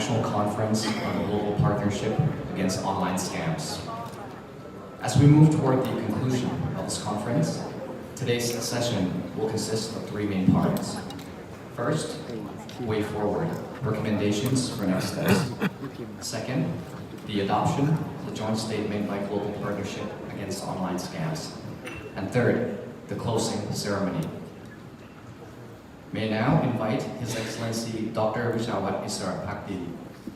International Conference on the Global Partnership Against Online Scams. As we move toward the conclusion of this conference, today's session will consist of three main parts. First, way forward, recommendations for next steps. Second, the adoption of the joint statement by Global Partnership Against Online Scams. And third, the closing ceremony. May I now invite His Excellency Dr. Vishawat Isra Pakdi,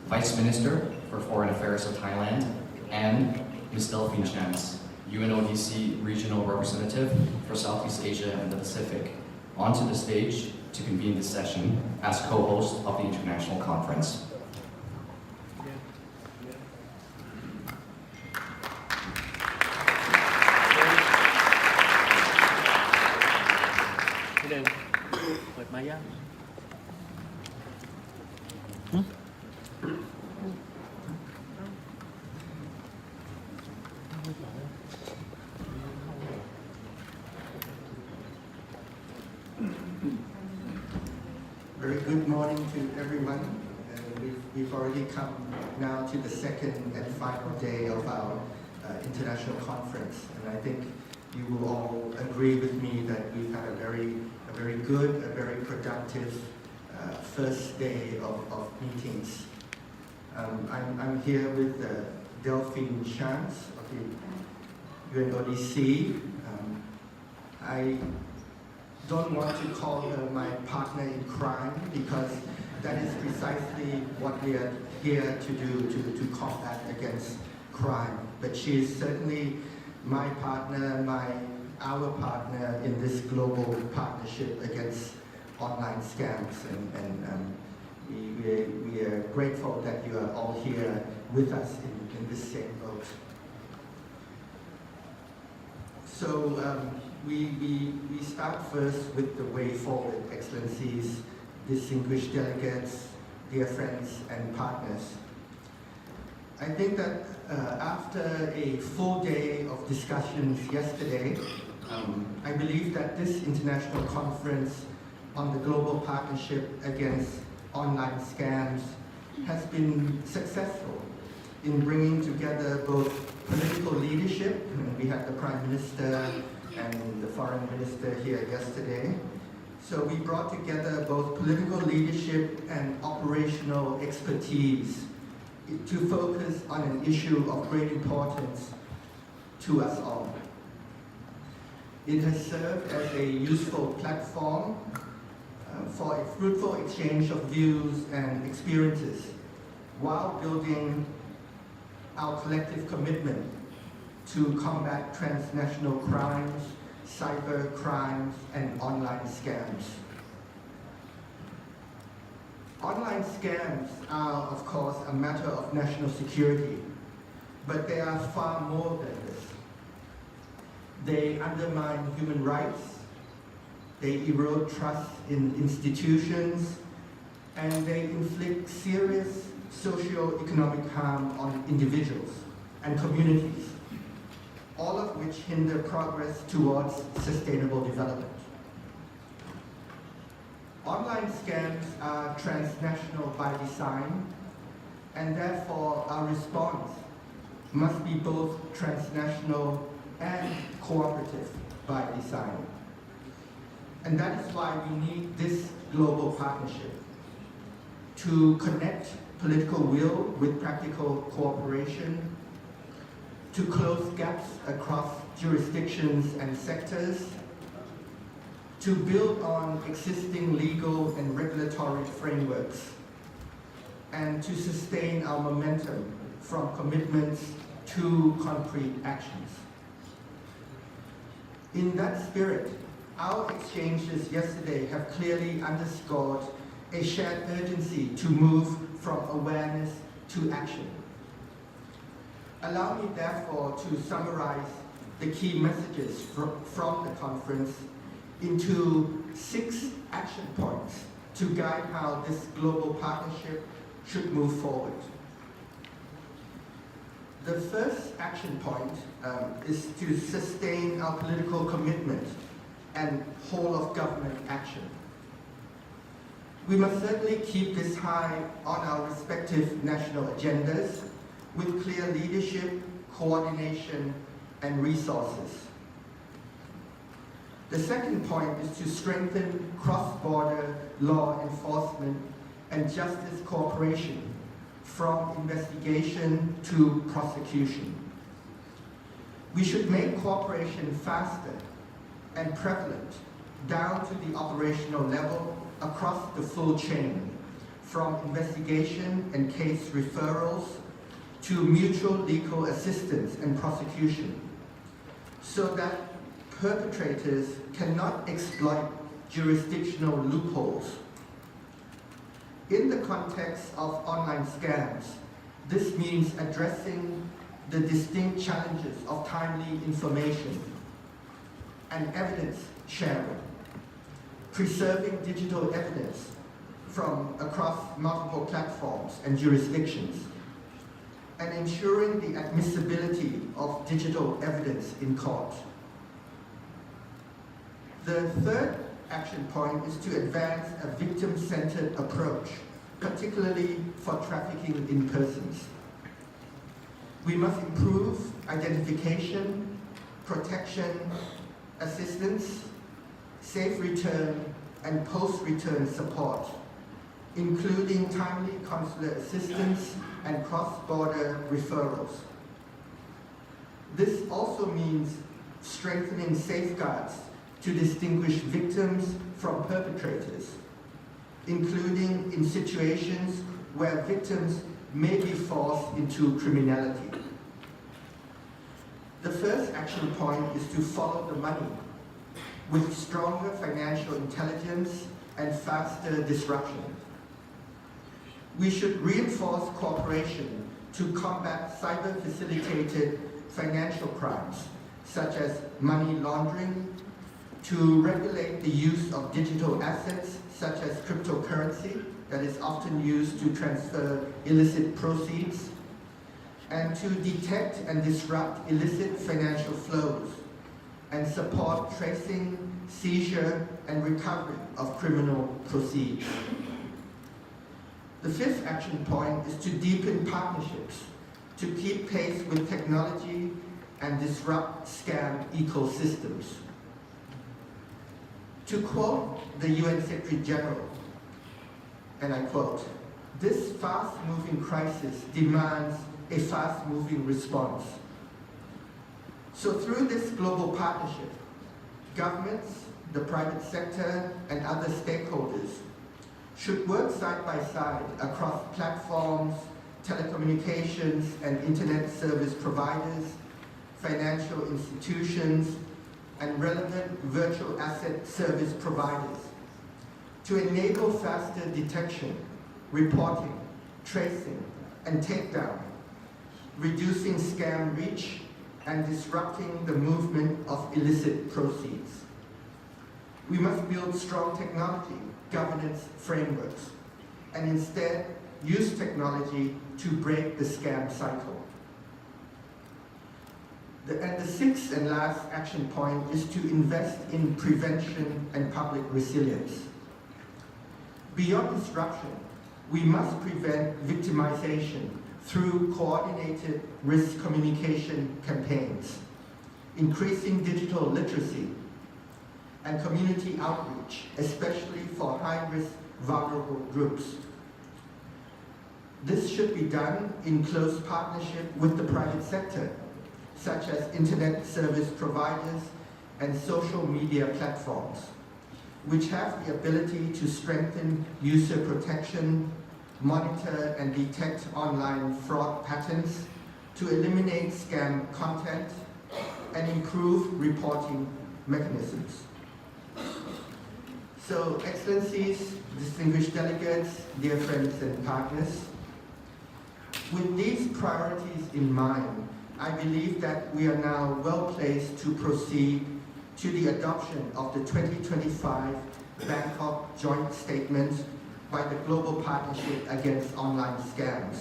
Vice Minister for Foreign Affairs of Thailand, and Ms. Delphine Chance, UNODC Regional Representative for Southeast Asia and the Pacific, onto the stage to convene this session as co-host of the International Conference. Very good morning to everyone. We've already come now to the second and final day of our international conference, and I think you will all agree with me that we've had a very good, a very productive first day of meetings. I'm here with Delphine Chance of the UNODC. I don't want to call her my partner in crime because that is precisely what we are here to do, to combat against crime. But she is certainly my partner, our partner in this global partnership against online scams, and we are grateful that you are all here with us in this same boat. So we start first with the way forward, Excellencies, distinguished delegates, dear friends and partners. I think that after a full day of discussions yesterday, I believe that this international conference on the global partnership against online scams has been successful in bringing together both political leadership, and we had the Prime Minister and the Foreign Minister here yesterday. So we brought together both political leadership and operational expertise to focus on an issue of great importance to us all. It has served as a useful platform for a fruitful exchange of views and experiences while building our collective commitment to combat transnational crimes, cyber crimes, and online scams. Online scams are, of course, a matter of national security, but they are far more than this. They undermine human rights, they erode trust in institutions, and they inflict serious socio-economic harm on individuals and communities, all of which hinder progress towards sustainable development. Online scams are transnational by design, and therefore our response must be both transnational and cooperative by design. And that is why we need this global partnership to connect political will with practical cooperation, to close gaps across jurisdictions and sectors, to build on existing legal and regulatory frameworks, and to sustain our momentum from commitments to concrete actions. In that spirit, our exchanges yesterday have clearly underscored a shared urgency to move from awareness to action. Allow me, therefore, to summarize the key messages from the conference into 6 action points to guide how this global partnership should move forward. The first action point is to sustain our political commitment and whole of government action. We must certainly keep this high on our respective national agendas with clear leadership, coordination, and resources. The second point is to strengthen cross-border law enforcement and justice cooperation from investigation to prosecution. We should make cooperation faster and prevalent down to the operational level across the full chain, from investigation and case referrals to mutual legal assistance and prosecution, so that perpetrators cannot exploit jurisdictional loopholes. In the context of online scams, this means addressing the distinct challenges of timely information and evidence sharing, preserving digital evidence from across multiple platforms and jurisdictions, and ensuring the admissibility of digital evidence in court. The third action point is to advance a victim-centered approach, particularly for trafficking in persons. We must improve identification, protection, assistance, safe return, and post-return support, including timely consular assistance and cross-border referrals. This also means strengthening safeguards to distinguish victims from perpetrators, including in situations where victims may be forced into criminality. The first action point is to follow the money with stronger financial intelligence and faster disruption. We should reinforce cooperation to combat cyber-facilitated financial crimes, such as money laundering, to regulate the use of digital assets, such as cryptocurrency, that is often used to transfer illicit proceeds, and to detect and disrupt illicit financial flows, and support tracing, seizure, and recovery of criminal proceeds. The fifth action point is to deepen partnerships to keep pace with technology and disrupt scam ecosystems. To quote the UN Secretary General, and I quote, "This fast-moving crisis demands a fast-moving response." So through this global partnership, governments, the private sector, and other stakeholders should work side by side across platforms, telecommunications and internet service providers, financial institutions, and relevant virtual asset service providers to enable faster detection, reporting, tracing, and takedown, reducing scam reach, and disrupting the movement of illicit proceeds. We must build strong technology governance frameworks and instead use technology to break the scam cycle. And the sixth and last action point is to invest in prevention and public resilience. Beyond disruption, we must prevent victimization through coordinated risk communication campaigns, increasing digital literacy, and community outreach, especially for high-risk vulnerable groups. This should be done in close partnership with the private sector, such as internet service providers and social media platforms, which have the ability to strengthen user protection, monitor and detect online fraud patterns, to eliminate scam content, and improve reporting mechanisms. So, Excellencies, distinguished delegates, dear friends and partners, with these priorities in mind, I believe that we are now well placed to proceed to the adoption of the 2025 Bangkok Joint Statement by the Global Partnership Against Online Scams,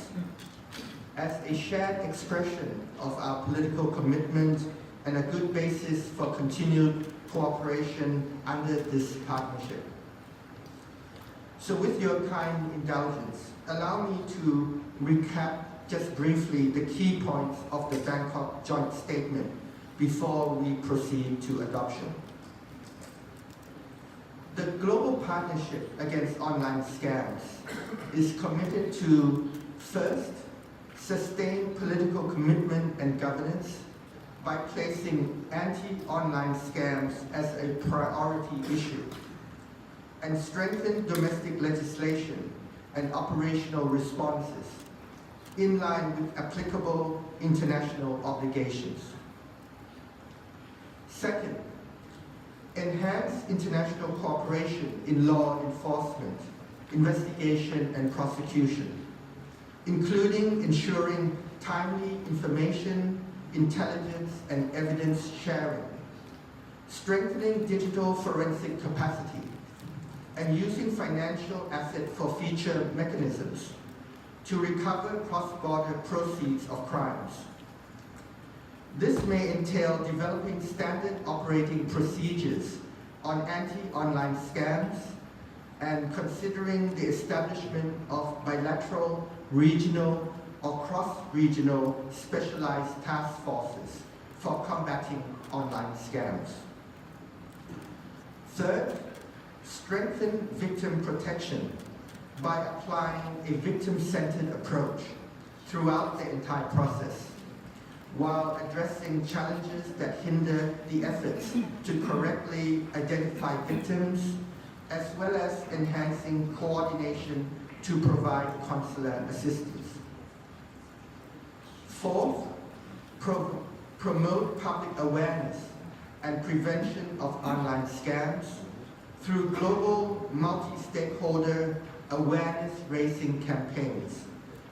as a shared expression of our political commitment and a good basis for continued cooperation under this partnership. So with your kind indulgence, allow me to recap just briefly the key points of the Bangkok Joint Statement before we proceed to adoption. The Global Partnership Against Online Scams is committed to, first, sustain political commitment and governance by placing anti-online scams as a priority issue, and strengthen domestic legislation and operational responses in line with applicable international obligations. Second, enhance international cooperation in law enforcement, investigation and prosecution, including ensuring timely information, intelligence and evidence sharing, strengthening digital forensic capacity, and using financial asset forfeiture mechanisms to recover cross-border proceeds of crimes. This may entail developing standard operating procedures on anti-online scams and considering the establishment of bilateral, regional, or cross-regional specialized task forces for combating online scams. Third, strengthen victim protection by applying a victim-centered approach throughout the entire process, while addressing challenges that hinder the efforts to correctly identify victims, as well as enhancing coordination to provide consular assistance. Fourth, promote public awareness and prevention of online scams through global multi-stakeholder awareness-raising campaigns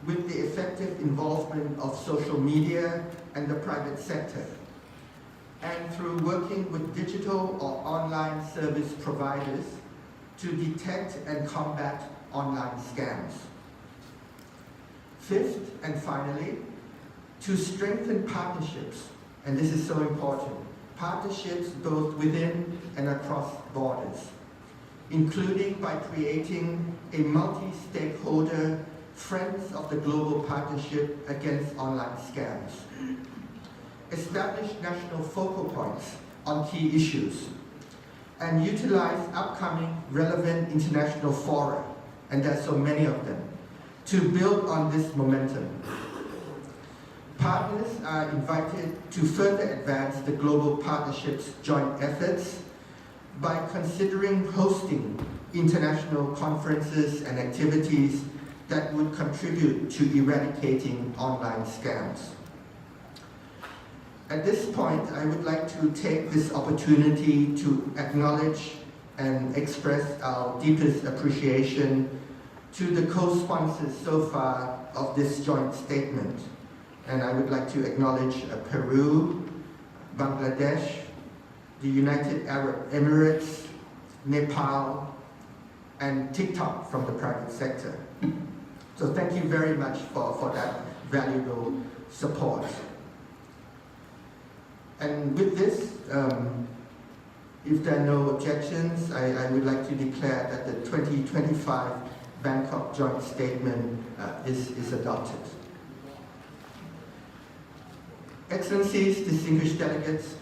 with the effective involvement of social media and the private sector, and through working with digital or online service providers to detect and combat online scams. Fifth and finally, to strengthen partnerships, and this is so important, partnerships both within and across borders, including by creating a multi-stakeholder Friends of the Global Partnership Against Online Scams, establish national focal points on key issues, and utilize upcoming relevant international fora, and there are so many of them, to build on this momentum. Partners are invited to further advance the Global Partnership's joint efforts by considering hosting international conferences and activities that would contribute to eradicating online scams. At this point, I would like to take this opportunity to acknowledge and express our deepest appreciation to the co-sponsors so far of this joint statement. And I would like to acknowledge Peru, Bangladesh, the United Arab Emirates, Nepal, and TikTok from the private sector. So thank you very much for that valuable support. And with this, if there are no objections, I would like to declare that the 2025 Bangkok Joint Statement is adopted. Excellencies, distinguished delegates,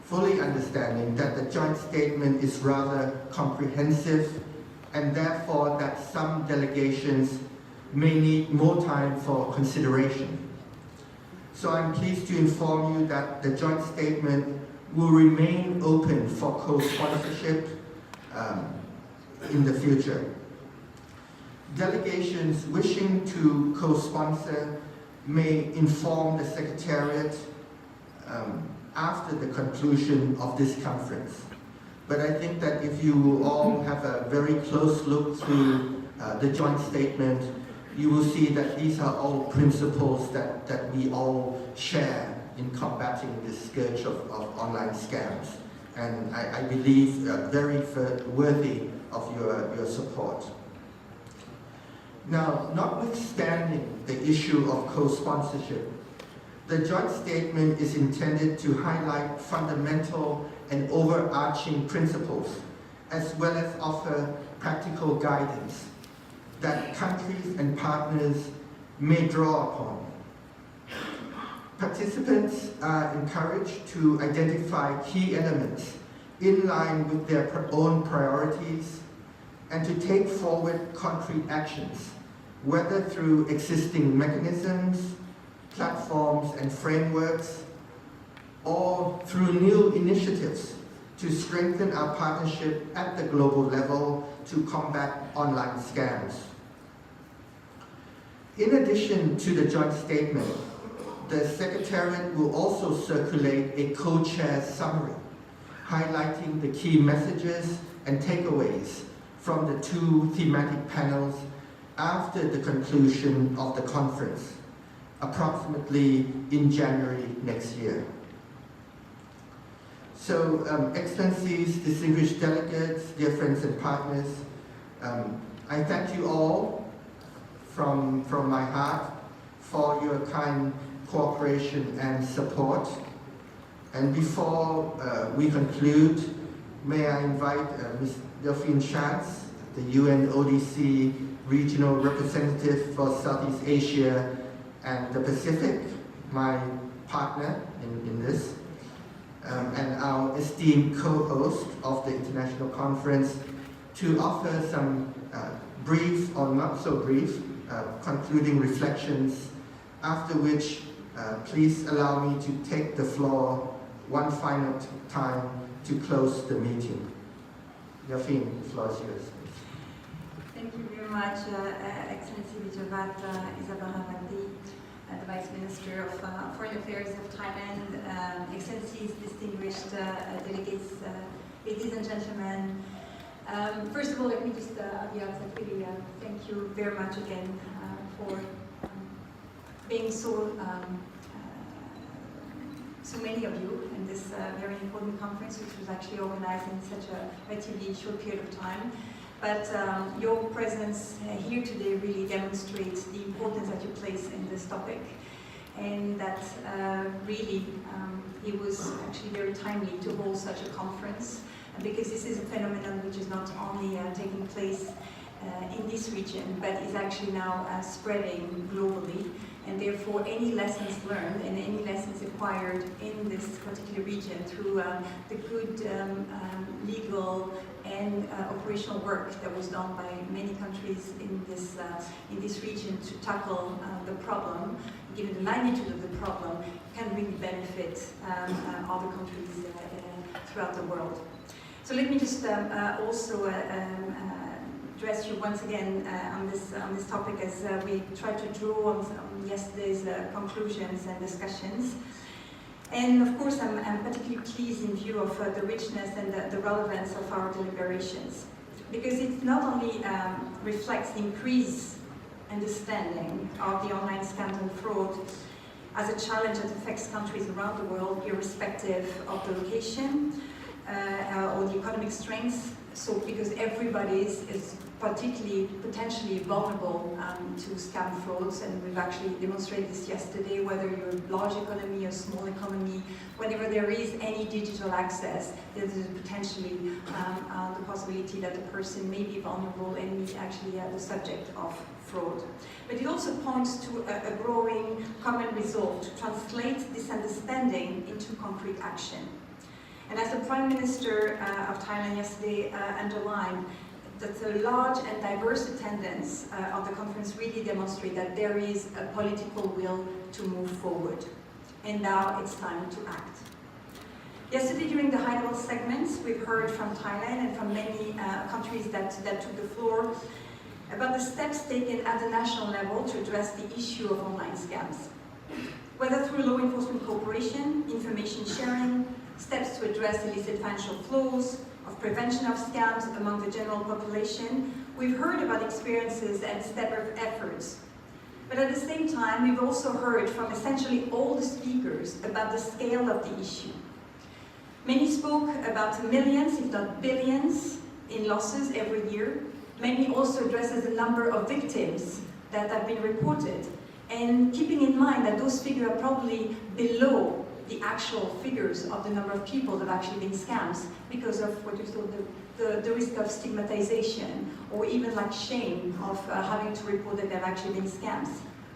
fully understanding that the joint statement is rather comprehensive and therefore that some delegations may need more time for consideration. So I'm pleased to inform you that the joint statement will remain open for co-sponsorship in the future. Delegations wishing to co-sponsor may inform the Secretariat after the conclusion of this conference. But I think that if you all have a very close look through the joint statement, you will see that these are all principles that we all share in combating this scourge of online scams. And I believe very worthy of your support. Now, notwithstanding the issue of co-sponsorship, the joint statement is intended to highlight fundamental and overarching principles as well as offer practical guidance that countries and partners may draw upon. Participants are encouraged to identify key elements in line with their own priorities and to take forward concrete actions, whether through existing mechanisms, platforms and frameworks, or through new initiatives to strengthen our partnership at the global level to combat online scams. In addition to the joint statement, the Secretariat will also circulate a co-chair summary highlighting the key messages and takeaways from the two thematic panels after the conclusion of the conference, approximately in January next year. So, Excellencies, distinguished delegates, dear friends and partners, I thank you all from my heart for your kind cooperation and support. And before we conclude, may I invite Ms. Delphine Schatz, the UNODC Regional Representative for Southeast Asia and the Pacific, my partner in this, and our esteemed co-host of the international conference, to offer some brief or not so brief concluding reflections, after which please allow me to take the floor one final time to close the meeting. Delphine, the floor is yours. Thank you very much, Excellency Vijavat Isabella Mandi, the Vice Minister of Foreign Affairs of Thailand, Excellencies, distinguished delegates, ladies and gentlemen. First of all, let me just, thank you very much again for being so many of you in this very important conference, which was actually organized in such a relatively short period of time. But your presence here today really demonstrates the importance that you place in this topic, and that really it was actually very timely to hold such a conference, because this is a phenomenon which is not only taking place in this region, but is actually now spreading globally. And therefore, any lessons learned and any lessons acquired in this particular region through the good legal and operational work that was done by many countries in this region to tackle the problem, given the magnitude of the problem, can really benefit other countries throughout the world. So let me just also address you once again on this topic as we try to draw on yesterday's conclusions and discussions. And of course, I'm particularly pleased in view of the richness and the relevance of our deliberations, because it not only reflects the increased understanding of the online scams and fraud as a challenge that affects countries around the world, irrespective of the location or the economic strength. So, because everybody is potentially vulnerable to scam frauds, and we've actually demonstrated this yesterday, whether you're a large economy or small economy, whenever there is any digital access, there is potentially the possibility that the person may be vulnerable and be actually the subject of fraud. But it also points to a growing common resolve to translate this understanding into concrete action. And as the Prime Minister of Thailand yesterday underlined, that the large and diverse attendance of the conference really demonstrate that there is a political will to move forward. And now it's time to act. Yesterday during the high-level segments, we've heard from Thailand and from many countries that took the floor about the steps taken at the national level to address the issue of online scams. Whether through law enforcement cooperation, information sharing, steps to address illicit financial flows, of prevention of scams among the general population, we've heard about experiences and step-up efforts. But at the same time, we've also heard from essentially all the speakers about the scale of the issue. Many spoke about millions, if not billions, in losses every year. Many also addresses the number of victims that have been reported, and keeping in mind that those figures are probably below the actual figures of the number of people that have actually been scammed because of what you saw, the risk of stigmatization or even like shame of having to report that there have actually been scams.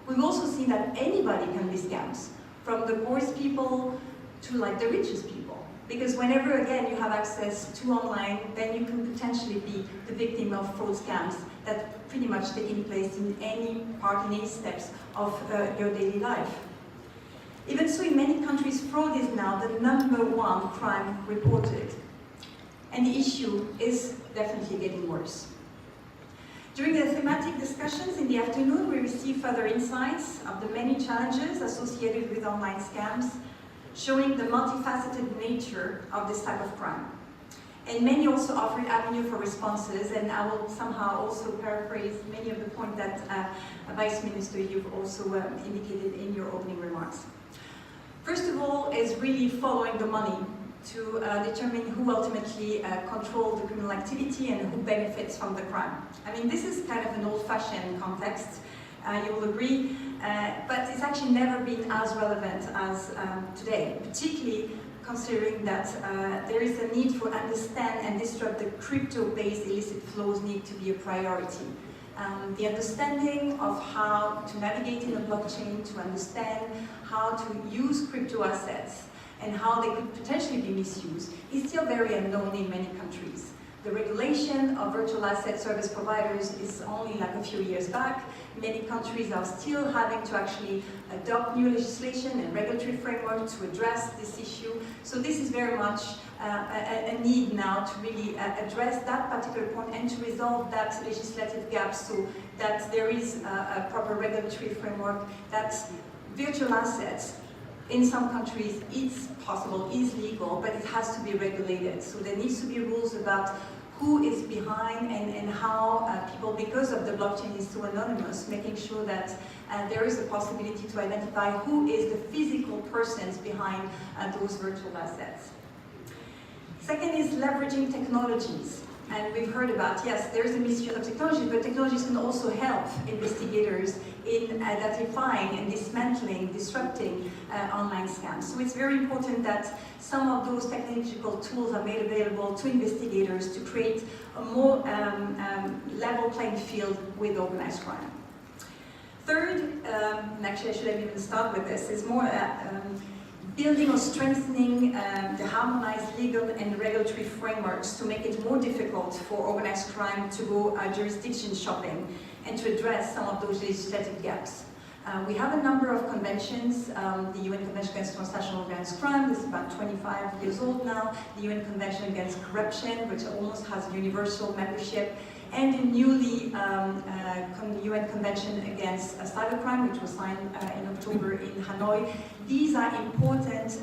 We've also seen that anybody can be scammed, from the poorest people to like the richest people. Because whenever, again, you have access to online, then you can potentially be the victim of fraud scams that pretty much taking place in any part, in any steps of your daily life. Even so, in many countries, fraud is now the #1 crime reported. And the issue is definitely getting worse. During the thematic discussions in the afternoon, we received further insights of the many challenges associated with online scams, showing the multifaceted nature of this type of crime. And many also offered avenue for responses, and I will somehow also paraphrase many of the points that Vice Minister, you've also indicated in your opening remarks. First of all is really following the money to determine who ultimately controls the criminal activity and who benefits from the crime. I mean, this is kind of an old-fashioned context, you will agree, but it's actually never been as relevant as today, particularly considering that there is a need for understand and disrupt the crypto-based illicit flows need to be a priority. The understanding of how to navigate in a blockchain, to understand how to use crypto assets and how they could potentially be misused is still very unknown in many countries. The regulation of virtual asset service providers is only like a few years back. Many countries are still having to actually adopt new legislation and regulatory framework to address this issue. So this is very much a need now to really address that particular point and to resolve that legislative gap so that there is a proper regulatory framework that virtual assets in some countries it's possible, is legal, but it has to be regulated. So there needs to be rules about who is behind and how people, because of the blockchain is so anonymous, making sure that there is a possibility to identify who is the physical persons behind those virtual assets. Second is leveraging technologies. And we've heard about, yes, there's a misuse of technologies, but technologies can also help investigators in identifying and dismantling, disrupting online scams. So it's very important that some of those technological tools are made available to investigators to create a more level playing field with organized crime. Third, and actually I should have even started with this, is more building or strengthening the harmonized legal and regulatory frameworks to make it more difficult for organized crime to go jurisdiction shopping and to address some of those legislative gaps. We have a number of conventions, the UN Convention Against Transnational Organized Crime, this is about 25 years old now, the UN Convention Against Corruption, which almost has universal membership, and the newly UN Convention Against Cybercrime, which was signed in October in Hanoi. These are important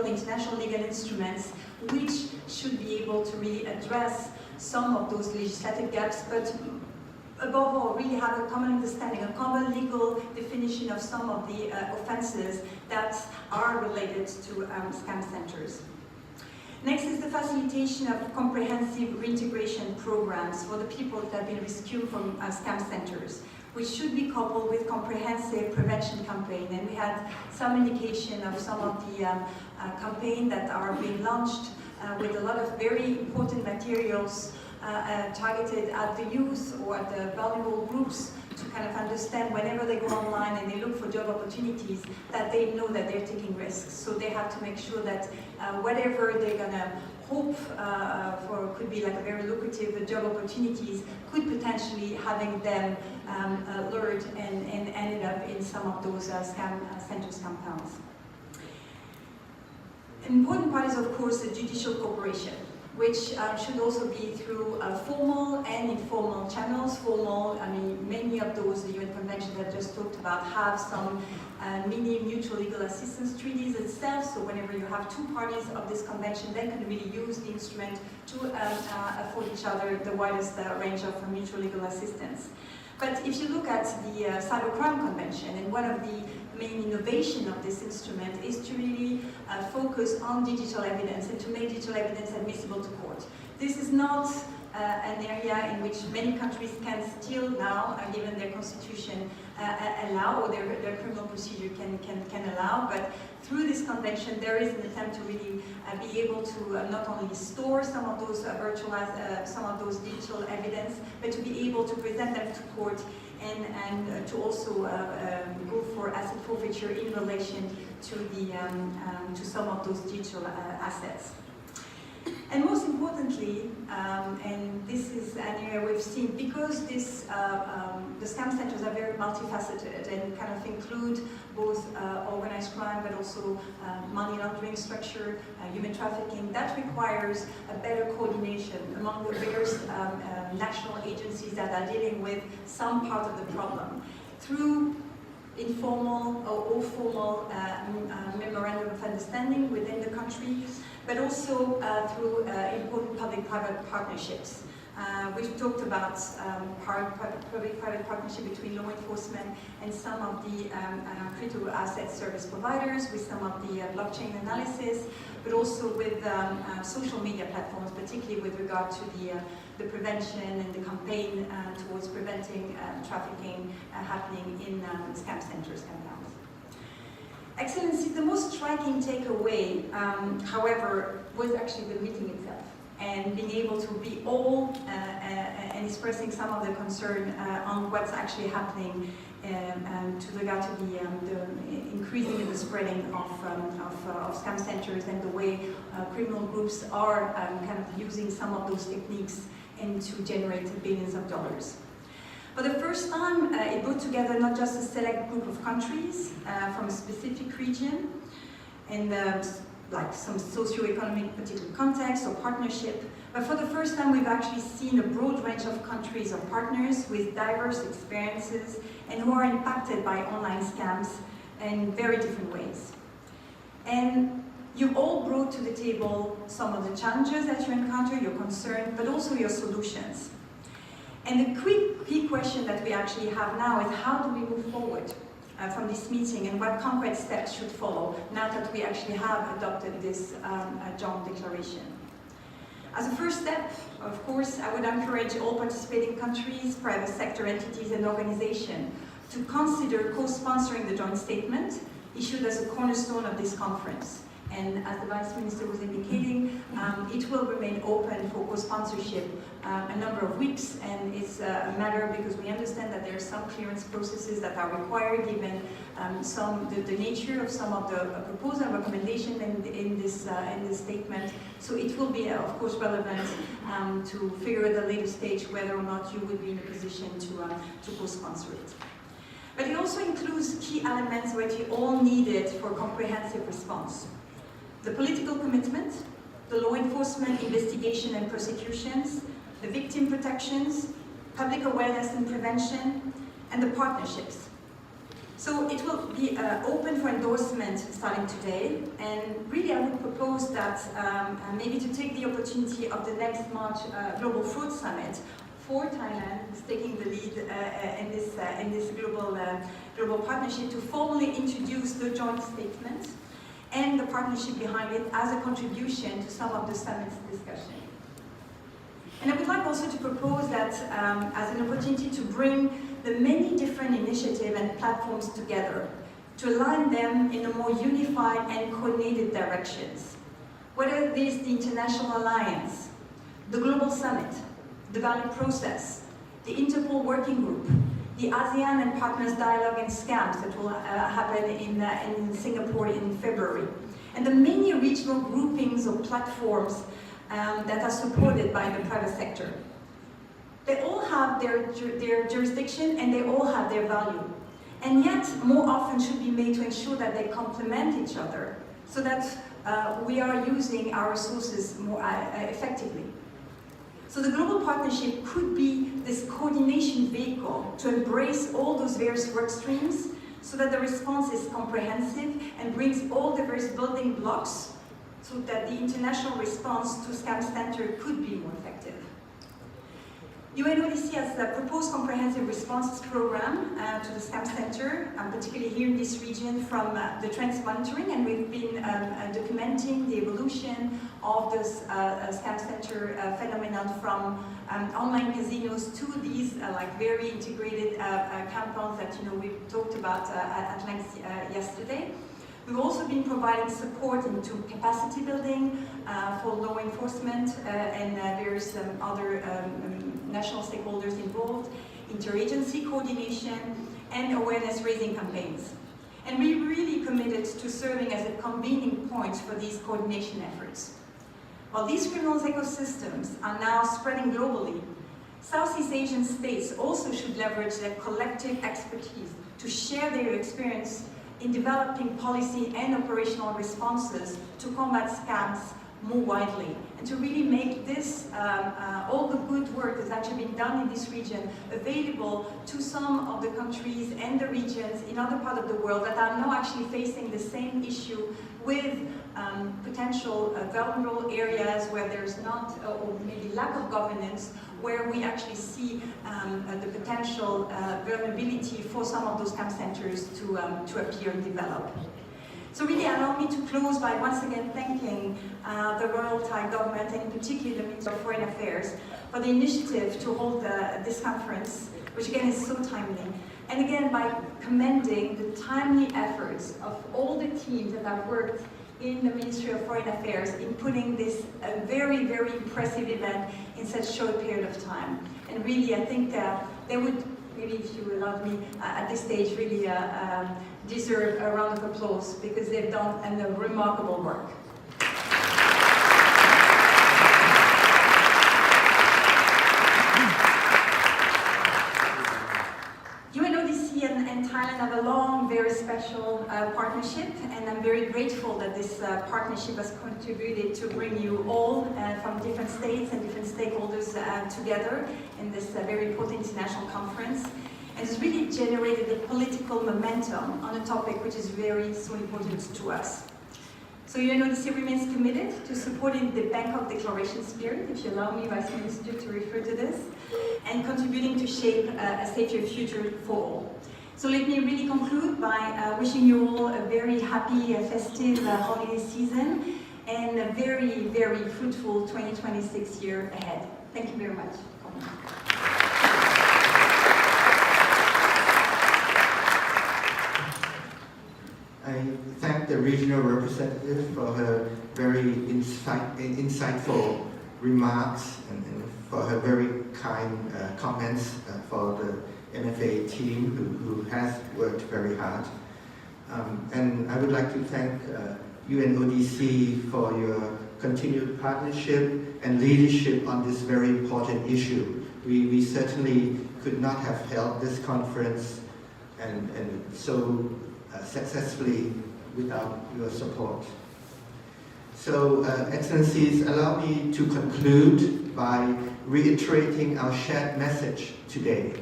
international legal instruments which should be able to really address some of those legislative gaps, but above all, really have a common understanding, a common legal definition of some of the offenses that are related to scam centers. Next is the facilitation of comprehensive reintegration programs for the people that have been rescued from scam centers, which should be coupled with comprehensive prevention campaign. And we had some indication of some of the campaigns that are being launched with a lot of very important materials targeted at the youth or at the vulnerable groups to kind of understand whenever they go online and they look for job opportunities that they know that they're taking risks. So they have to make sure that whatever they're gonna hope for could be like a very lucrative job opportunities could potentially having them lured and ended up in some of those scam centers compounds. An important part is of course the judicial cooperation, which should also be through formal and informal channels. Formal, I mean, many of those, the UN Convention that I just talked about, have some mini mutual legal assistance treaties itself. So whenever you have two parties of this convention, they can really use the instrument to afford each other the widest range of mutual legal assistance. But if you look at the Cybercrime Convention, and one of the main innovation of this instrument is to really focus on digital evidence and to make digital evidence admissible to court. This is not an area in which many countries can still now, given their constitution, allow, or their criminal procedure can allow. But through this convention, there is an attempt to really be able to not only store some of those some of those digital evidence, but to be able to present them to court and to also go for asset forfeiture in relation to to some of those digital assets. And most importantly, and this is an area we've seen, because the scam centers are very multifaceted and kind of include both organized crime, but also money laundering structure, human trafficking, that requires a better coordination among the various national agencies that are dealing with some part of the problem through informal or formal memorandum of understanding within the country, but also through important public-private partnerships. We've talked about public-private partnership between law enforcement and some of the crypto asset service providers, with some of the blockchain analysis, but also with social media platforms, particularly with regard to the prevention and the campaign towards preventing trafficking happening in scam centers, scam towns. Excellency, the most striking takeaway, however, was actually the meeting itself, and being able to be all and expressing some of the concern on what's actually happening to regard to the increasing in the spreading of scam centers and the way criminal groups are kind of using some of those techniques and to generate billions of dollars. For the first time, it brought together not just a select group of countries from a specific region and like some socio-economic particular context or partnership, but for the first time we've actually seen a broad range of countries or partners with diverse experiences and who are impacted by online scams in very different ways. And you all brought to the table some of the challenges that you encounter, your concern, but also your solutions. And the key question that we actually have now is, how do we move forward from this meeting, and what concrete steps should follow now that we actually have adopted this joint declaration? As a first step, of course, I would encourage all participating countries, private sector entities and organizations to consider co-sponsoring the joint statement issued as a cornerstone of this conference. And as the Vice Minister was indicating, it will remain open for co-sponsorship a number of weeks, and it's a matter because we understand that there are some clearance processes that are required given the nature of some of the proposal and recommendation in this statement. So it will be, of course, relevant to figure at a later stage whether or not you would be in a position to co-sponsor it. But it also includes key elements which you all needed for a comprehensive response. The political commitment, the law enforcement investigation and prosecutions, the victim protections, public awareness and prevention, and the partnerships. So it will be open for endorsement starting today, and really I would propose that maybe to take the opportunity of the next March Global Fraud Summit for Thailand, is taking the lead in this global partnership, to formally introduce the joint statement and the partnership behind it as a contribution to some of the summit's discussion. And I would like also to propose that as an opportunity to bring the many different initiatives and platforms together, to align them in a more unified and coordinated directions. Whether it is the International Alliance, the Global Summit, the Value Process, the Interpol Working Group, the ASEAN and Partners Dialogue and Scams that will happen in Singapore in February, and the many regional groupings or platforms that are supported by the private sector. They all have their jurisdiction and they all have their value, and yet more often should be made to ensure that they complement each other so that we are using our resources more effectively. So the global partnership could be this coordination vehicle to embrace all those various work streams so that the response is comprehensive and brings all the various building blocks so that the international response to scam center could be more effective. UNODC has proposed comprehensive responses program to the scam center, particularly here in this region from the trends monitoring, and we've been documenting the evolution of this scam center phenomenon from online casinos to these like very integrated compounds that we talked about at length yesterday. We've also been providing support into capacity building for law enforcement and various other national stakeholders involved, interagency coordination, and awareness raising campaigns. And we really committed to serving as a convening point for these coordination efforts. While these criminal ecosystems are now spreading globally, Southeast Asian states also should leverage their collective expertise to share their experience in developing policy and operational responses to combat scams more widely, and to really make this, all the good work that's actually been done in this region available to some of the countries and the regions in other parts of the world that are now actually facing the same issue with potential vulnerable areas where there's not, or maybe lack of governance, where we actually see the potential vulnerability for some of those scam centers to appear and develop. So really allow me to close by once again thanking the Royal Thai government, and in particular the Ministry of Foreign Affairs, for the initiative to hold this conference, which again is so timely. And again by commending the timely efforts of all the teams that have worked in the Ministry of Foreign Affairs in putting this very, very impressive event in such a short period of time. And really, I think they would, maybe if you allowed me at this stage, really deserve a round of applause because they've done a remarkable work. UNODC and Thailand have a long, very special partnership, and I'm very grateful that this partnership has contributed to bring you all from different states and different stakeholders together in this very important international conference. And it's really generated a political momentum on a topic which is very so important to us. So UNODC remains committed to supporting the Bangkok Declaration spirit, if you allow me, Vice Minister, to refer to this, and contributing to shape a safer future for all. So let me really conclude by wishing you all a very happy, festive holiday season and a very, very fruitful 2026 year ahead. Thank you very much. I thank the regional representative for her very insightful remarks and for her very kind comments for the MFA team who has worked very hard. And I would like to thank UNODC for your continued partnership and leadership on this very important issue. We certainly could not have held this conference and so successfully without your support. So, Excellencies, allow me to conclude by reiterating our shared message today.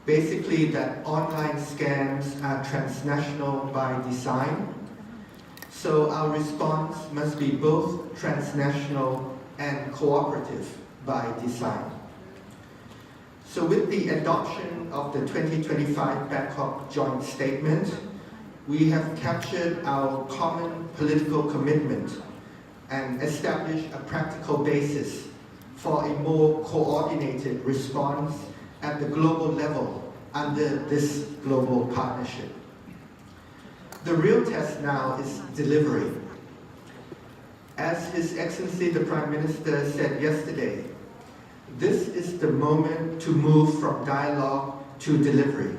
Basically, that online scams are transnational by design, so our response must be both transnational and cooperative by design. So with the adoption of the 2025 Bangkok Joint Statement, we have captured our common political commitment and established a practical basis for a more coordinated response at the global level under this global partnership. The real test now is delivery. As His Excellency the Prime Minister said yesterday, this is the moment to move from dialogue to delivery.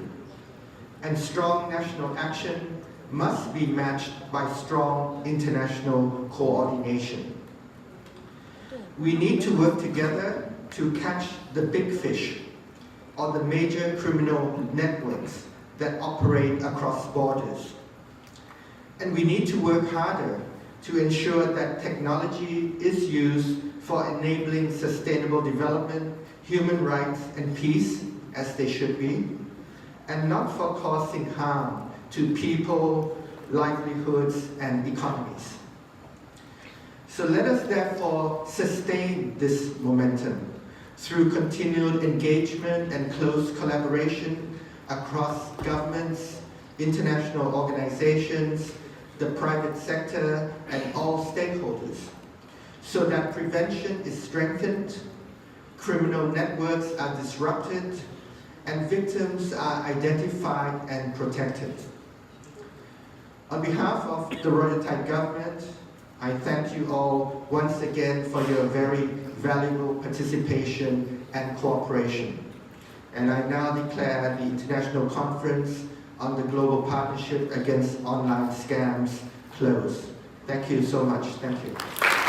And strong national action must be matched by strong international coordination. We need to work together to catch the big fish or the major criminal networks that operate across borders. And we need to work harder to ensure that technology is used for enabling sustainable development, human rights, and peace, as they should be, and not for causing harm to people, livelihoods, and economies. So let us therefore sustain this momentum through continued engagement and close collaboration across governments, international organizations, the private sector, and all stakeholders, so that prevention is strengthened, criminal networks are disrupted, and victims are identified and protected. On behalf of the Royal Thai government, I thank you all once again for your very valuable participation and cooperation. And I now declare the International Conference on the Global Partnership Against Online Scams closed. Thank you so much. Thank you.